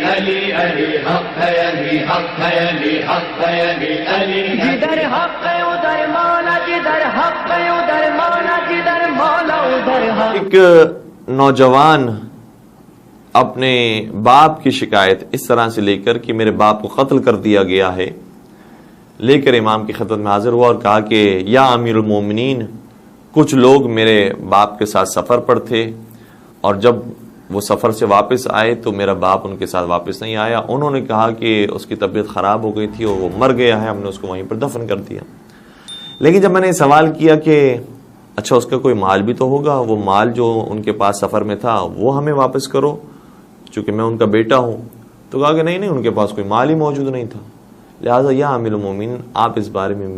علی علی حق ہے، علی حق ہے، علی حق ہے، علی علی جدھر حق ہے ادھر مولا، جدھر حق ہے ادھر مولا، جدھر مولا ادھر حق۔ ایک نوجوان اپنے باپ کی شکایت اس طرح سے لے کر کہ میرے باپ کو قتل کر دیا گیا ہے، لے کر امام کی خدمت میں حاضر ہوا اور کہا کہ یا امیر المومنین، کچھ لوگ میرے باپ کے ساتھ سفر پر تھے اور جب وہ سفر سے واپس آئے تو میرا باپ ان کے ساتھ واپس نہیں آیا۔ انہوں نے کہا کہ اس کی طبیعت خراب ہو گئی تھی اور وہ مر گیا ہے، ہم نے اس کو وہیں پر دفن کر دیا۔ لیکن جب میں نے سوال کیا کہ اچھا اس کا کوئی مال بھی تو ہوگا، وہ مال جو ان کے پاس سفر میں تھا وہ ہمیں واپس کرو چونکہ میں ان کا بیٹا ہوں، تو کہا کہ نہیں ان کے پاس کوئی مال ہی موجود نہیں تھا، لہٰذا یا امیر المومنین آپ اس بارے میں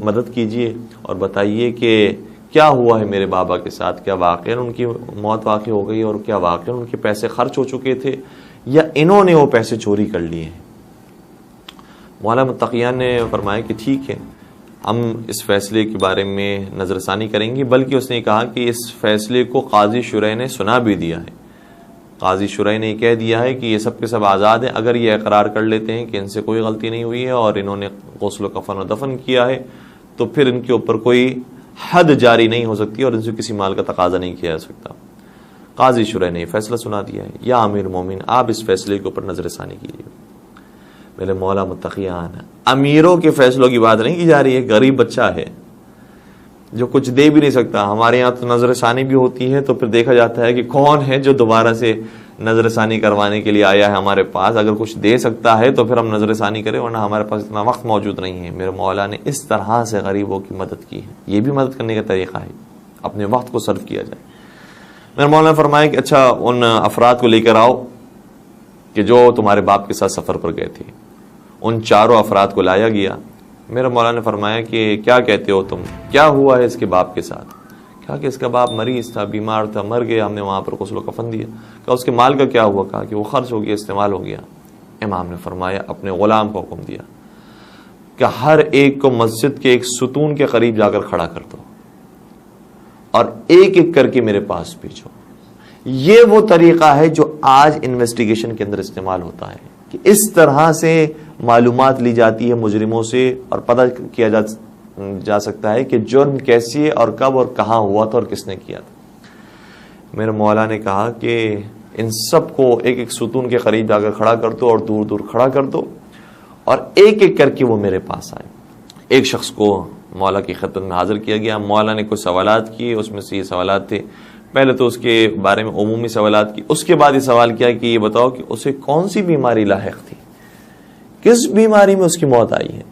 مدد کیجئے اور بتائیے کہ کیا ہوا ہے میرے بابا کے ساتھ، کیا واقعاً ان کی موت واقع ہو گئی اور کیا واقعاً ان کے پیسے خرچ ہو چکے تھے یا انہوں نے وہ پیسے چوری کر لیے ہیں۔ مولانا متقیان نے فرمایا کہ ٹھیک ہے، ہم اس فیصلے کے بارے میں نظر ثانی کریں گے، بلکہ اس نے کہا کہ اس فیصلے کو قاضی شرح نے سنا بھی دیا ہے۔ قاضی شرح نے کہہ دیا ہے کہ یہ سب کے سب آزاد ہیں، اگر یہ اقرار کر لیتے ہیں کہ ان سے کوئی غلطی نہیں ہوئی ہے اور انہوں نے غسل و کفن و دفن کیا ہے تو پھر ان کے اوپر کوئی حد جاری نہیں ہو سکتی اور ان سے کسی مال کا تقاضا نہیں کیا جا سکتا۔ قاضی شرح نے یہ فیصلہ سنا دیا ہے، یا امیر مومن آپ اس فیصلے کے اوپر نظر ثانی کیجیے۔ میرے مولا متقیان، امیروں کے فیصلوں کی بات نہیں کی جا رہی ہے، غریب بچہ ہے جو کچھ دے بھی نہیں سکتا۔ ہمارے یہاں تو نظر ثانی بھی ہوتی ہے تو پھر دیکھا جاتا ہے کہ کون ہے جو دوبارہ سے نظر ثانی کروانے کے لیے آیا ہے ہمارے پاس، اگر کچھ دے سکتا ہے تو پھر ہم نظر ثانی کریں، ورنہ ہمارے پاس اتنا وقت موجود نہیں ہے۔ میرے مولا نے اس طرح سے غریبوں کی مدد کی ہے، یہ بھی مدد کرنے کا طریقہ ہے، اپنے وقت کو صرف کیا جائے۔ میرے مولا نے فرمایا کہ اچھا ان افراد کو لے کر آؤ کہ جو تمہارے باپ کے ساتھ سفر پر گئے تھے۔ ان چاروں افراد کو لایا گیا۔ میرے مولا نے فرمایا کہ کیا کہتے ہو تم، کیا ہوا ہے اس کے باپ کے ساتھ؟ کہا کہ اس کا باپ مریض تھا، بیمار تھا، مر گیا، ہم نے وہاں پر غسل و کفن دیا۔ کہا اس کے مال کا کیا ہوا؟ کہا کہ وہ خرچ ہو گیا، استعمال ہو گیا۔ امام نے فرمایا اپنے غلام کو حکم دیا کہ ہر ایک کو مسجد کے ایک ستون کے قریب جا کر کھڑا کر دو اور ایک ایک کر کے میرے پاس بھیجو۔ یہ وہ طریقہ ہے جو آج انویسٹیگیشن کے اندر استعمال ہوتا ہے کہ اس طرح سے معلومات لی جاتی ہے مجرموں سے اور پتہ کیا جا سکتا ہے کہ جرم کیسے اور کب اور کہاں ہوا تھا اور کس نے کیا تھا۔ میرے مولا نے کہا کہ ان سب کو ایک ایک ستون کے قریب جا کر کھڑا کر دو اور دور دور کھڑا کر دو اور ایک ایک کر کے وہ میرے پاس آئے۔ ایک شخص کو مولا کی خدمت میں حاضر کیا گیا۔ مولا نے کچھ سوالات کیے، اس میں سے یہ سوالات تھے، پہلے تو اس کے بارے میں عمومی سوالات کی، اس کے بعد یہ سوال کیا کہ یہ بتاؤ کہ اسے کون سی بیماری لاحق تھی، کس بیماری میں اس کی موت آئی ہے۔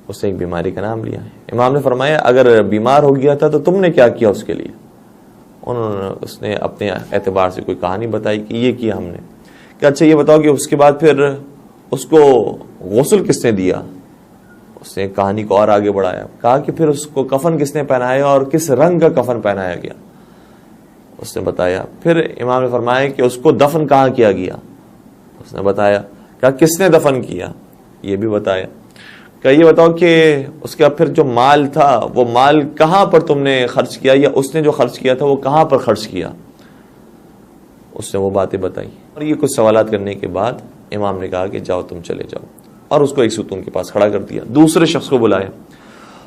اس نے ایک بیماری کا نام لیا ہے۔ امام نے فرمایا اگر بیمار ہو گیا تھا تو تم نے کیا کیا اس کے لیے؟ اس نے اپنے اعتبار سے کوئی کہانی بتائی کہ یہ کیا ہم نے۔ کہ اچھا یہ بتاؤ کہ اس کے بعد پھر اس کو غسل کس نے دیا؟ اس نے کہانی کو اور آگے بڑھایا، کہا کہ پھر اس کو کفن کس نے پہنایا اور کس رنگ کا کفن پہنایا گیا؟ اس نے بتایا۔ پھر امام نے فرمایا کہ اس کو دفن کہاں کیا گیا؟ اس نے بتایا۔ کہا کس نے دفن کیا؟ یہ بھی بتایا۔ کہ یہ بتاؤ کہ اس کا پھر جو مال تھا وہ مال کہاں پر تم نے خرچ کیا یا اس نے جو خرچ کیا تھا وہ کہاں پر خرچ کیا؟ اس نے وہ باتیں بتائی۔ اور یہ کچھ سوالات کرنے کے بعد امام نے کہا کہ جاؤ تم چلے جاؤ، اور اس کو ایک ستون کے پاس کھڑا کر دیا۔ دوسرے شخص کو بلایا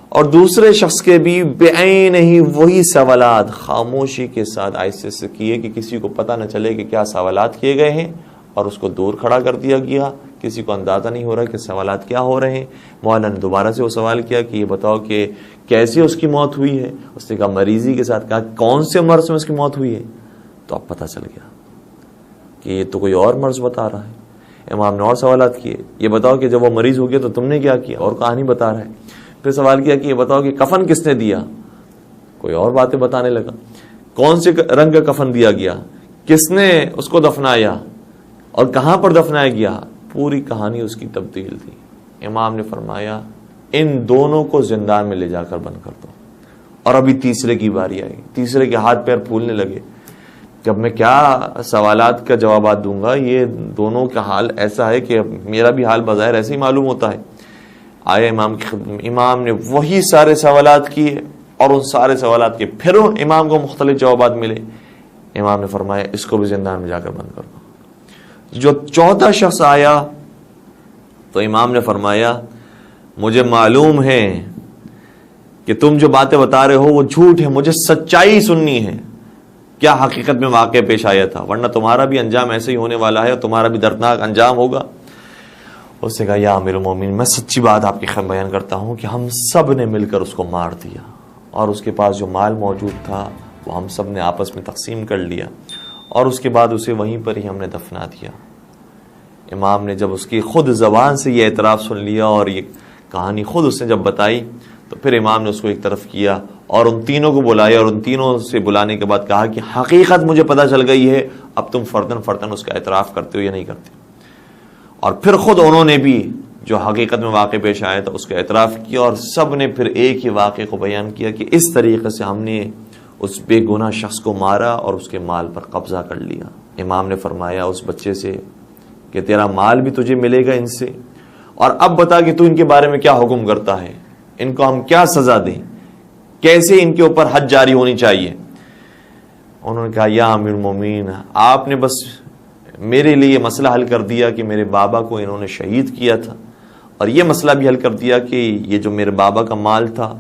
اور دوسرے شخص کے بھی بعین ہی وہی سوالات خاموشی کے ساتھ آہستہ سے کیے کہ کسی کو پتہ نہ چلے کہ کیا سوالات کیے گئے ہیں، اور اس کو دور کھڑا کر دیا گیا، کسی کو اندازہ نہیں ہو رہا کہ سوالات کیا ہو رہے ہیں۔ مولانا نے دوبارہ سے وہ سوال کیا کہ یہ بتاؤ کہ کیسے اس کی موت ہوئی ہے؟ اس نے کہا مریضی کے ساتھ۔ کہا کون سے مرض میں اس کی موت ہوئی ہے؟ تو اب پتہ چل گیا کہ یہ تو کوئی اور مرض بتا رہا ہے۔ امام نے اور سوالات کیے، یہ بتاؤ کہ جب وہ مریض ہو گیا تو تم نے کیا کیا؟ اور کہانی بتا رہا ہے۔ پھر سوال کیا کہ یہ بتاؤ کہ کفن کس نے دیا؟ کوئی اور باتیں بتانے لگا۔ کون سے رنگ کا کفن دیا گیا؟ کس نے اس کو دفنایا اور کہاں پر دفنایا گیا؟ پوری کہانی اس کی تبدیل تھی۔ امام نے فرمایا ان دونوں کو زندان میں لے جا کر بند کر دو۔ اور ابھی تیسرے کی باری آئی، تیسرے کے ہاتھ پیر پھولنے لگے کہ اب میں کیا سوالات کا جوابات دوں گا، یہ دونوں کا حال ایسا ہے کہ میرا بھی حال بظاہر ایسے ہی معلوم ہوتا ہے۔ آیا امام کی خدمت میں، امام نے وہی سارے سوالات کیے اور ان سارے سوالات کے پھر امام کو مختلف جوابات ملے۔ امام نے فرمایا اس کو بھی زندان میں جا کر بند کر دو۔ جو 14 شخص آیا تو امام نے فرمایا مجھے معلوم ہے کہ تم جو باتیں بتا رہے ہو وہ جھوٹ ہے، مجھے سچائی سننی ہے، کیا حقیقت میں واقع پیش آیا تھا، ورنہ تمہارا بھی انجام ایسے ہی ہونے والا ہے اور تمہارا بھی دردناک انجام ہوگا۔ اس نے کہا یا امیر المومنین، میں سچی بات آپ کی خدمت بیان کرتا ہوں کہ ہم سب نے مل کر اس کو مار دیا، اور اس کے پاس جو مال موجود تھا وہ ہم سب نے آپس میں تقسیم کر لیا، اور اس کے بعد اسے وہیں پر ہی ہم نے دفنا دیا۔ امام نے جب اس کی خود زبان سے یہ اعتراف سن لیا اور یہ کہانی خود اس نے جب بتائی تو پھر امام نے اس کو ایک طرف کیا اور ان تینوں کو بلایا، اور ان تینوں سے بلانے کے بعد کہا کہ حقیقت مجھے پتہ چل گئی ہے، اب تم فردن فردن اس کا اعتراف کرتے ہو یا نہیں کرتے؟ اور پھر خود انہوں نے بھی جو حقیقت میں واقع پیش آیا تھا اس کا اعتراف کیا، اور سب نے پھر ایک ہی واقعے کو بیان کیا کہ اس طریقے سے ہم نے اس بے گناہ شخص کو مارا اور اس کے مال پر قبضہ کر لیا۔ امام نے فرمایا اس بچے سے کہ تیرا مال بھی تجھے ملے گا ان سے، اور اب بتا کہ تو ان کے بارے میں کیا حکم کرتا ہے، ان کو ہم کیا سزا دیں، کیسے ان کے اوپر حد جاری ہونی چاہیے؟ انہوں نے کہا یا امیر المومنین، آپ نے بس میرے لیے یہ مسئلہ حل کر دیا کہ میرے بابا کو انہوں نے شہید کیا تھا، اور یہ مسئلہ بھی حل کر دیا کہ یہ جو میرے بابا کا مال تھا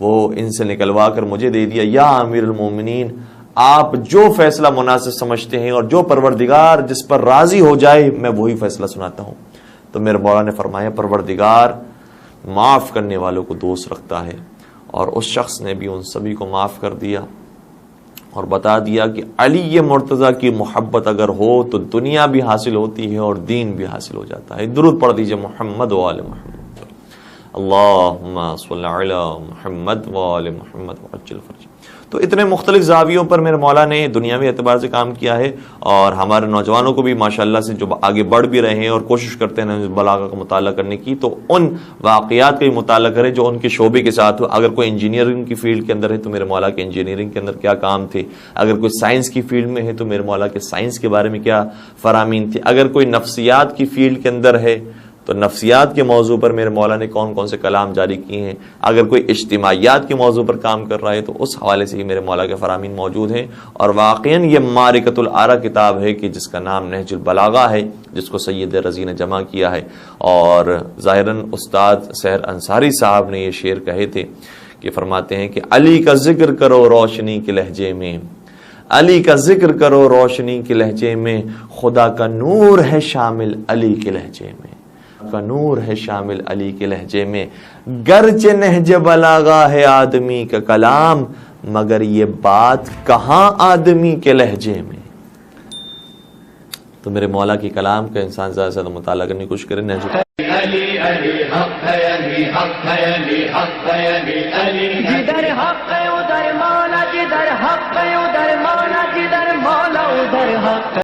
وہ ان سے نکلوا کر مجھے دے دیا۔ یا امیر المومنین، آپ جو فیصلہ مناسب سمجھتے ہیں اور جو پروردگار جس پر راضی ہو جائے میں وہی فیصلہ سناتا ہوں۔ تو میرے مولا نے فرمایا پروردگار معاف کرنے والوں کو دوست رکھتا ہے، اور اس شخص نے بھی ان سبھی کو معاف کر دیا اور بتا دیا کہ علی مرتضیٰ کی محبت اگر ہو تو دنیا بھی حاصل ہوتی ہے اور دین بھی حاصل ہو جاتا ہے۔ درود پڑھ دیجئے محمد و آل محمد، اللہم صلی علی محمد و آل محمد وعجل فرجہ۔ تو اتنے مختلف زاویوں پر میرے مولا نے دنیاوی اعتبار سے کام کیا ہے، اور ہمارے نوجوانوں کو بھی ماشاءاللہ سے جو آگے بڑھ بھی رہے ہیں اور کوشش کرتے ہیں بلاغہ کا مطالعہ کرنے کی، تو ان واقعات کا ہی مطالعہ کریں جو ان کے شعبے کے ساتھ ہو۔ اگر کوئی انجینئرنگ کی فیلڈ کے اندر ہے تو میرے مولا کے انجینئرنگ کے اندر کیا کام تھے، اگر کوئی سائنس کی فیلڈ میں ہے تو میرے مولا کے سائنس کے بارے میں کیا فرامین تھی، اگر کوئی نفسیات کی فیلڈ کے اندر ہے تو نفسیات کے موضوع پر میرے مولا نے کون کون سے کلام جاری کیے ہیں، اگر کوئی اجتماعیات کے موضوع پر کام کر رہا ہے تو اس حوالے سے ہی میرے مولا کے فرامین موجود ہیں۔ اور واقعاً یہ معرکۃ الآراء کتاب ہے کہ جس کا نام نہج البلاغہ ہے، جس کو سید رضی نے جمع کیا ہے، اور ظاہراً استاد سحر انصاری صاحب نے یہ شعر کہے تھے کہ فرماتے ہیں کہ علی کا ذکر کرو روشنی کے لہجے میں، علی کا ذکر کرو روشنی کے لہجے میں، خدا کا نور ہے شامل علی کے لہجے میں، کا نور ہے شامل علی کے لہجے میں، گرچہ نہج بلاغہ ہے آدمی کا کلام، مگر یہ بات کہاں آدمی کے لہجے میں۔ تو میرے مولا کی کلام کا انسان زیادہ سے زیادہ مطالعہ کرنے کی کوشش کرے۔ نہج علی علی حق ہے، علی حق ہے، علی حق ہے، علی علی جدھر حق ہے ادھر مولا، جدھر